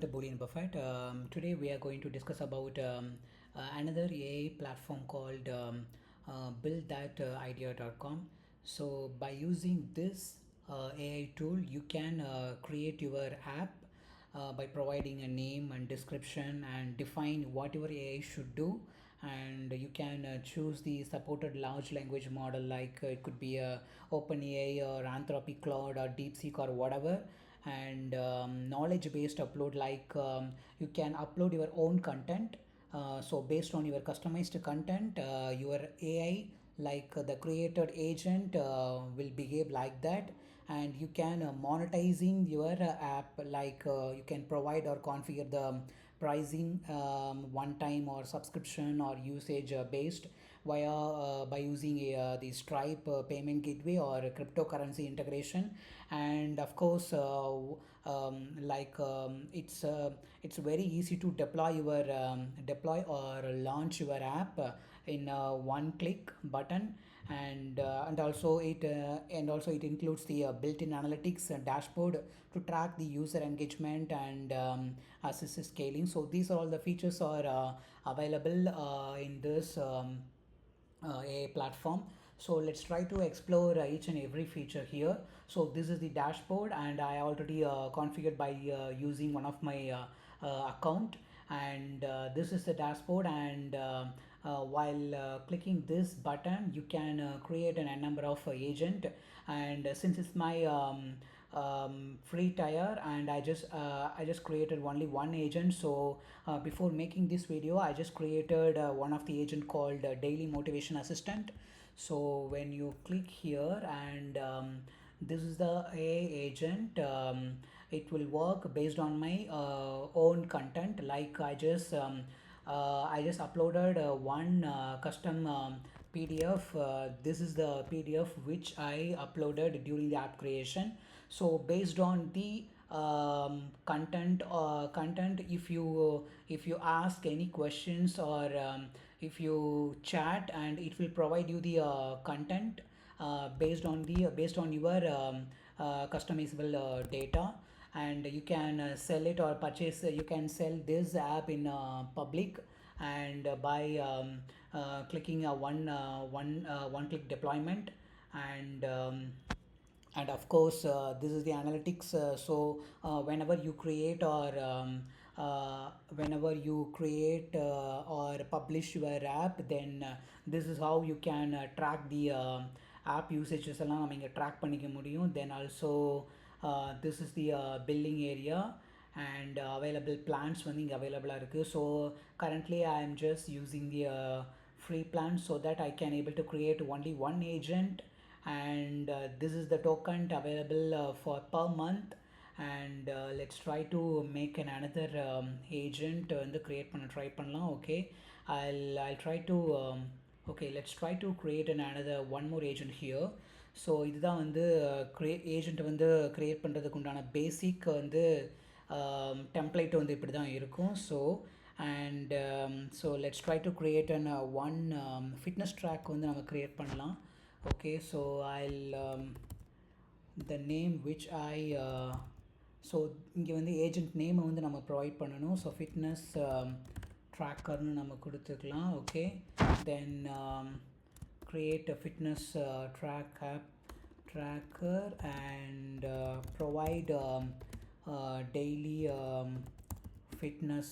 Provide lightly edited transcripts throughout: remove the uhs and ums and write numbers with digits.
To Boolean Buffett. Today we are going to discuss about another AI platform called BuildThatIdea.com. So by using this AI tool, you can create your app by providing a name and description and define what your AI should do. And you can choose the supported large language model, like it could be OpenAI or Anthropic Claude or DeepSeek or whatever. And knowledge based upload, like you can upload your own content. So based on your customized content, your AI, like the created agent, will behave like that. And you can monetizing your app, like you can provide or configure the pricing, one time or subscription or usage based via by using the Stripe payment gateway or cryptocurrency integration. And of course, it's very easy to deploy or launch your app in one click button. And also it includes the built-in analytics dashboard to track the user engagement and assist scaling. So these are all the features are available in this AI platform. So let's try to explore each and every feature here. So this is the dashboard, and I already configured by using one of my account. And this is the dashboard. And while clicking this button, you can create a number of agent. And since it's my free tier, and I just created only one agent. So before making this video, I just created one of the agent called daily motivation assistant. So when you click here, and this is the AI agent, it will work based on my own content. Like I just uploaded one custom PDF. This is the PDF which I uploaded during the app creation. So based on the content, if you ask any questions, or if you chat, and it will provide you the content based on your customizable data. And you can sell it or purchase. You can sell this app in public, and by clicking one click deployment. And of course, this is the analytics. So whenever you create or publish your app, then this is how you can track the app usages எல்லாம் நம்ம இங்கே track பண்ணிக்க முடியும். Then also this is the billing area, and available plans வந்து இங்கே அவைலபிளாக இருக்குது. So currently I am just using the free plan, so that I can able to create only one agent. And this is the token available for per month. And let's try to make another agent வந்து create பண்ண try பண்ணலாம். Okay, I'll try to okay, let's try to create another one more agent here. So இதுதான் வந்து agent வந்து create பண்ணுறதுக்கு உண்டான பேசிக் வந்து template வந்து இப்படி தான் இருக்கும். So let's try to create an one fitness track வந்து நம்ம க்ரியேட் பண்ணலாம். Okay, so the name which so இங்கே வந்து ஏஜெண்ட் நேமை வந்து நம்ம ப்ரொவைட் பண்ணணும். ஸோ ஃபிட்னஸ் ட்ராக்கர்னு நம்ம கொடுத்துக்கலாம். Okay, then create a fitness tracker, and provide daily fitness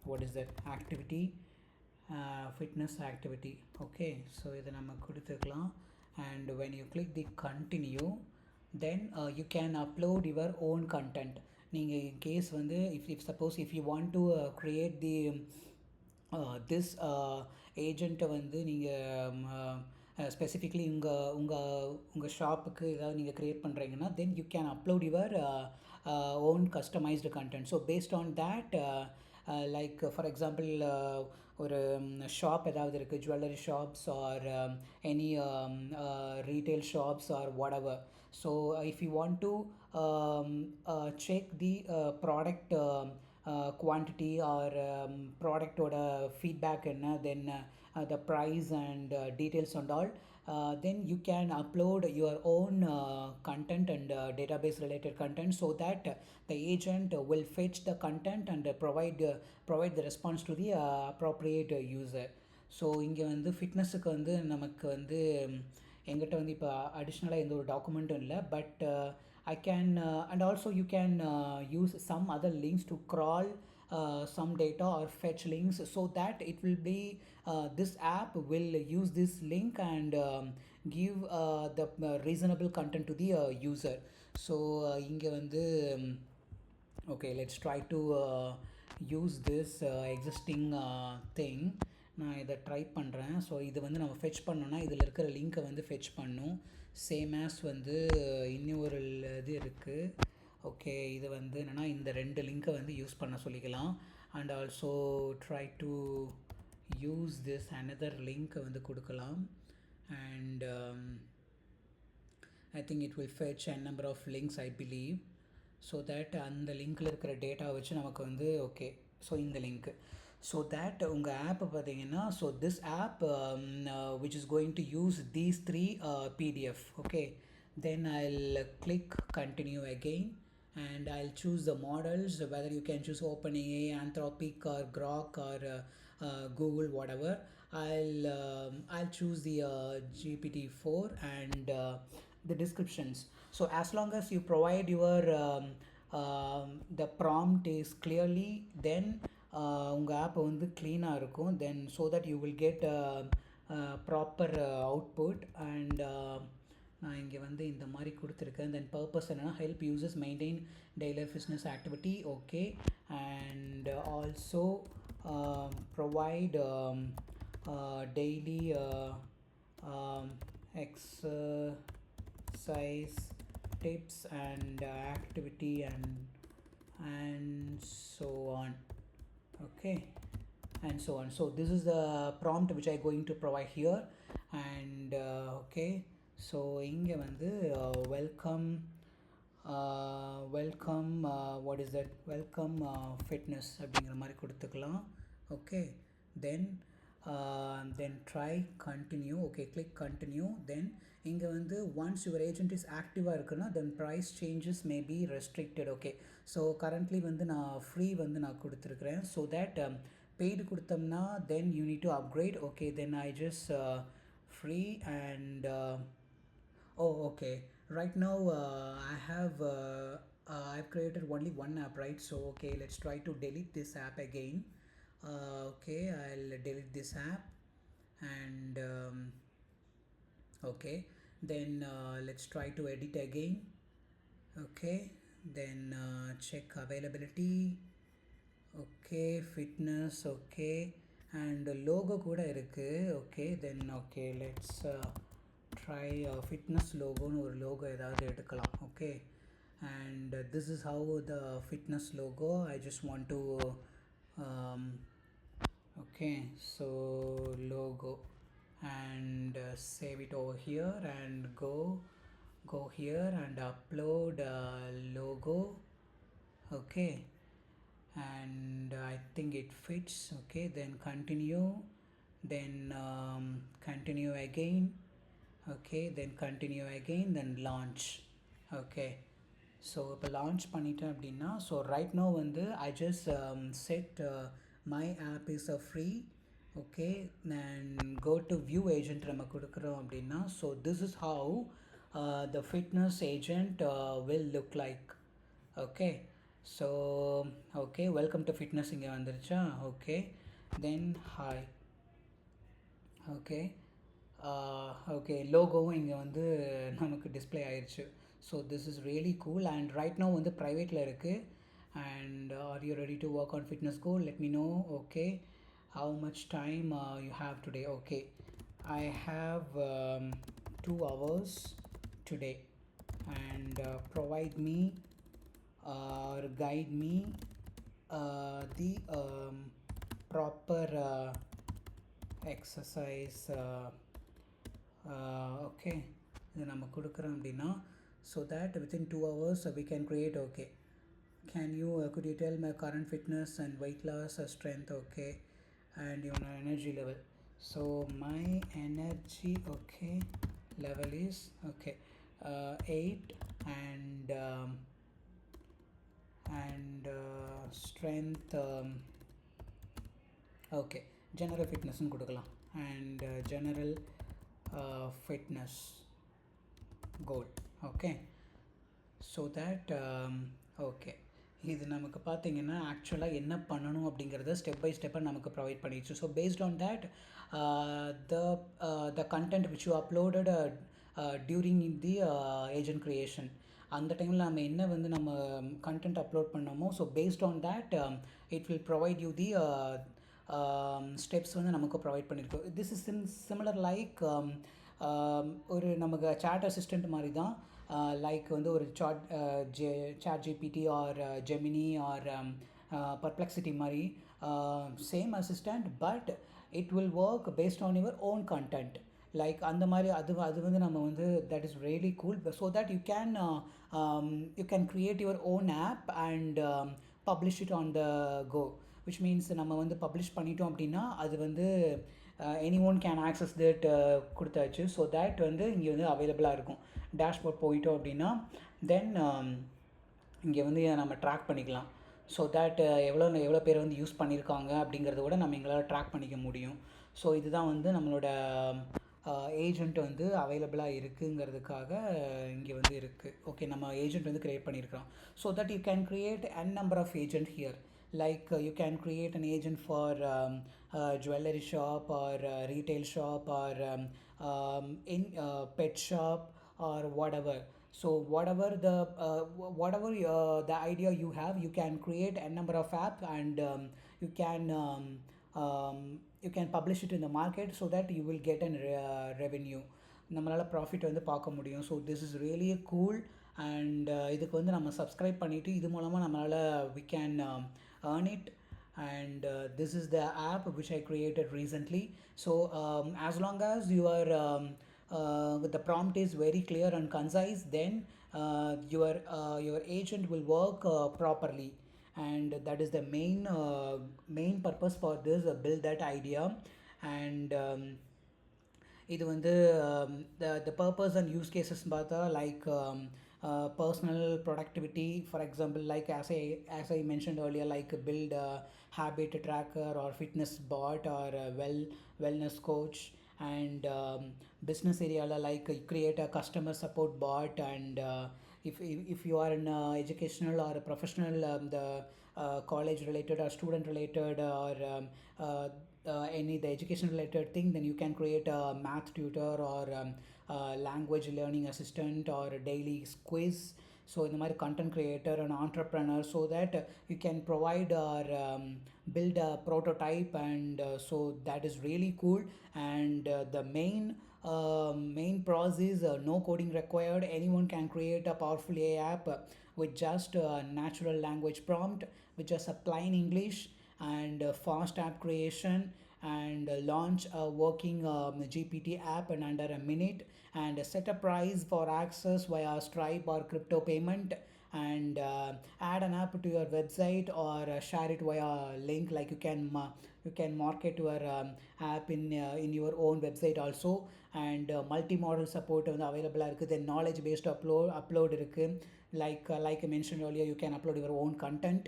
what is that activity, fitness activity. Okay, so இதை நம்ம கொடுத்துக்கலாம். And when you click the continue, then you can upload your own content. நீங்கள் in case வந்து if suppose if you want to create the this ஏஜெண்ட்டை வந்து நீங்கள் specifically உங்கள் ஷாப்புக்கு ஏதாவது நீங்கள் க்ரியேட் பண்ணுறீங்கன்னா, then you can upload your own customised content. So based on that, like for example ஒரு ஷாப் ஏதாவது இருக்குது, jewellery shops or any retail shops or whatever. So if you want to check the product quantity or product ஓட feedback என்ன, then the price and details and all, then you can upload your own content and database related content, so that the agent will fetch the content and provide the response to the appropriate user. So இங்கே வந்து ஃபிட்னஸுக்கு வந்து நமக்கு வந்து எங்கிட்ட வந்து இப்போ அடிஷ்னலாக எந்த ஒரு டாக்குமெண்ட்டும் இல்லை, but I can and also you can use some other links to crawl some data or fetch links, so that it will be this app will use this link and give the reasonable content to the user. So இங்கே வந்து okay, let's try to use this existing thing. நான் இதை try பண்ணுறேன். So இது வந்து நம்ம fetch பண்ணோன்னா இதில் இருக்கிற லிங்க்கை வந்து ஃபெச் பண்ணும். சேம் ஆஸ் வந்து இன்னும் ஒரு இது இருக்குது. ஓகே, இது வந்து என்னென்னா இந்த 2 லிங்க்கை வந்து யூஸ் பண்ண சொல்லிக்கலாம். And also try to use this another லிங்க்கை வந்து கொடுக்கலாம். And I think it will fetch a number of links, I believe, so that அந்த லிங்க்கில் இருக்கிற டேட்டா வச்சு நமக்கு வந்து ஓகே. ஸோ இந்த லிங்க்கு, so that உங்கள் ஆப் பார்த்தீங்கன்னா, so this app which is going to use these 3 PDF. okay, then I'll click continue again and I'll choose the models, whether you can choose OpenAI, Anthropic or Grok or Google, whatever. I'll choose the GPT-4 and the descriptions. So as long as you provide your the prompt is clearly, then உங்கள் app வந்து க்ளீனாக இருக்கும். தென் so that you will get proper output. And நான் இங்கே வந்து இந்த மாதிரி கொடுத்துருக்கேன். தென் பர்பஸ் என்னென்னா help users maintain daily business activity. Okay, and also provide daily exercise tips and activity and so on. Okay, and so on. So this is the prompt which I going to provide here. And okay, so inge vandu welcome what is that, welcome fitness அப்படிங்கிற மாதிரி கொடுத்துக்கலாம். okay, then try continue. okay, click continue. then இங்கே வந்து once your agent is active-ஆ இருக்குன்னா then price changes may be restricted. okay, so currently வந்து நான் free வந்து நான் கொடுத்துருக்குறேன். so that paid கொடுத்தோம்னா then you need to upgrade. okay, then I just free and oh okay, right now I've created only one app, right? so okay, let's try to delete this app again. okay, I'll delete this app and okay, then let's try to edit again. okay, then check availability. okay, fitness. okay, and logo kuda irukku. okay, then okay, let's try fitness logo nu or logo edavadhu edukalam. okay, and this is how the fitness logo. I just want to okay, so logo and save it over here and go here and upload logo. okay, and I think it fits. okay, then continue, then continue again. okay, then continue again, then launch. okay, so இப்போ launch பண்ணிட்டேன் அப்படின்னா, so right now வந்து I just set my app is a free. okay, and go to view agent நம்ம கொடுக்குறோம் அப்படின்னா, so this is how the fitness agent will look like. okay, so okay, welcome to fitness இங்கே வந்துருச்சா. okay, then hi. okay, okay, லோகோவும் இங்கே வந்து நமக்கு display ஆயிடுச்சு. So this is really cool. And right now வந்து ப்ரைவேட்டில் இருக்குது. And are you ready to work on fitness goal? Let me know. Okay, how much time you have today? okay, I have 2 hours today, and provide me or guide me the proper exercise. okay, இது நம்ம கொடுக்குறோம் அப்படின்னா, so that within 2 hours we can create. okay, can you could you tell my current fitness and weight loss or strength? okay, and your energy level. So my energy, okay, level is okay, 8, and strength, okay, general fitness கொடுக்கலாம் and general fitness goal. Okay, so that okay, இது நமக்கு பார்த்தீங்கன்னா ஆக்சுவலாக என்ன பண்ணணும் அப்படிங்கிறத step by ஸ்டெப்பாக நமக்கு ப்ரொவைட் பண்ணிடுச்சு. So based on that the the content which you uploaded during in the agent creation, அந்த டைமில் நம்ம என்ன வந்து நம்ம கண்டென்ட் அப்லோட் பண்ணோமோ, so based on that it will provide you the steps வந்து நமக்கு ப்ரொவைட் பண்ணியிருக்கோம். திஸ் இஸ் சிமிலர் லைக் ஒரு நமக்கு சேட் அசிஸ்டண்ட் மாதிரி தான். லைக் வந்து ஒரு chat GPT or Gemini or perplexity மாதிரி same assistant, but it will work based on your own content. Like அந்த மாதிரி அது வந்து நம்ம வந்து that is really cool. So that you can create your own app and publish it on the go, which means நம்ம வந்து publish பண்ணிட்டோம் அப்படின்னா அது வந்து any one can access that கொடுத்தாச்சு. ஸோ தேட் வந்து இங்கே வந்து அவைலபிளாக இருக்கும். டேஷ்போர்ட் போயிட்டோம் அப்படின்னா தென் இங்கே வந்து நம்ம ட்ராக் பண்ணிக்கலாம். ஸோ தேட் எவ்வளோ பேர் வந்து யூஸ் பண்ணியிருக்காங்க அப்படிங்கிறத விட நம்ம எங்களால் ட்ராக் பண்ணிக்க முடியும். ஸோ இதுதான் வந்து நம்மளோட ஏஜெண்ட் வந்து அவைலபிளாக இருக்குங்கிறதுக்காக இங்கே வந்து இருக்குது. ஓகே, நம்ம ஏஜெண்ட் வந்து க்ரியேட் பண்ணியிருக்கிறோம். So that you can create n number of agent here. Like you can create an agent for jewelry shop or retail shop or in pet shop or whatever. So whatever the idea you have, you can create a number of app and you can you can publish it in the market so that you will get an revenue. நம்மளால் profit வந்து பார்க்க முடியும். So this is really cool. And இதுக்கு வந்து நம்ம subscribe பண்ணிவிட்டு இது மூலமாக நம்மளால் we can earn it. And this is the app which I created recently. So as long as the prompt is very clear and concise, then your agent will work properly. And that is the main purpose for this build that idea. And இது வந்து the purpose and use cases பார்த்தா like personal productivity, for example, like as I mentioned earlier, like build a habit tracker or fitness bot or a wellness coach. And business area like create a customer support bot. And if you are in educational or a professional, the college related or student related or any the education related thing, then you can create a math tutor or language learning assistant or a daily quiz. So in the மாதிரி content creator and entrepreneur, so that you can provide or build a prototype. And so that is really cool. And the main process is no coding required. Anyone can create a powerful AI app with just natural language prompt, with just a plain English and fast app creation, and launch a working GPT app in under a minute, and set a price for access via Stripe or crypto payment. And add an app to your website or share it via link. Like you can market your app in your own website also. And multi-model support வந்து அவைலபிளாக இருக்குது. தென் knowledge based upload இருக்குது. Like I mentioned earlier, you can upload your own content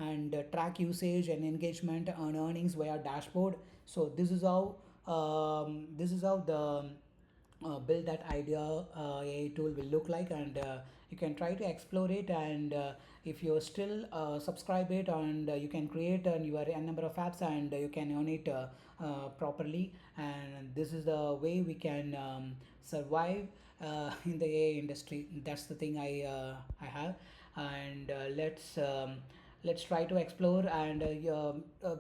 and track usage and engagement and earnings via dashboard. So this is how the build that idea AI tool will look like. And you can try to explore it. And if you still subscribe it, and you can create your n number of apps and you can earn it properly. And this is the way we can survive in the AI industry. That's the thing I have. And let's try to explore. And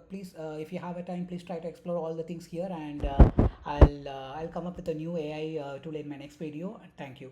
please, if you have a time, please try to explore all the things here. And I'll come up with a new AI tool in my next video. Thank you.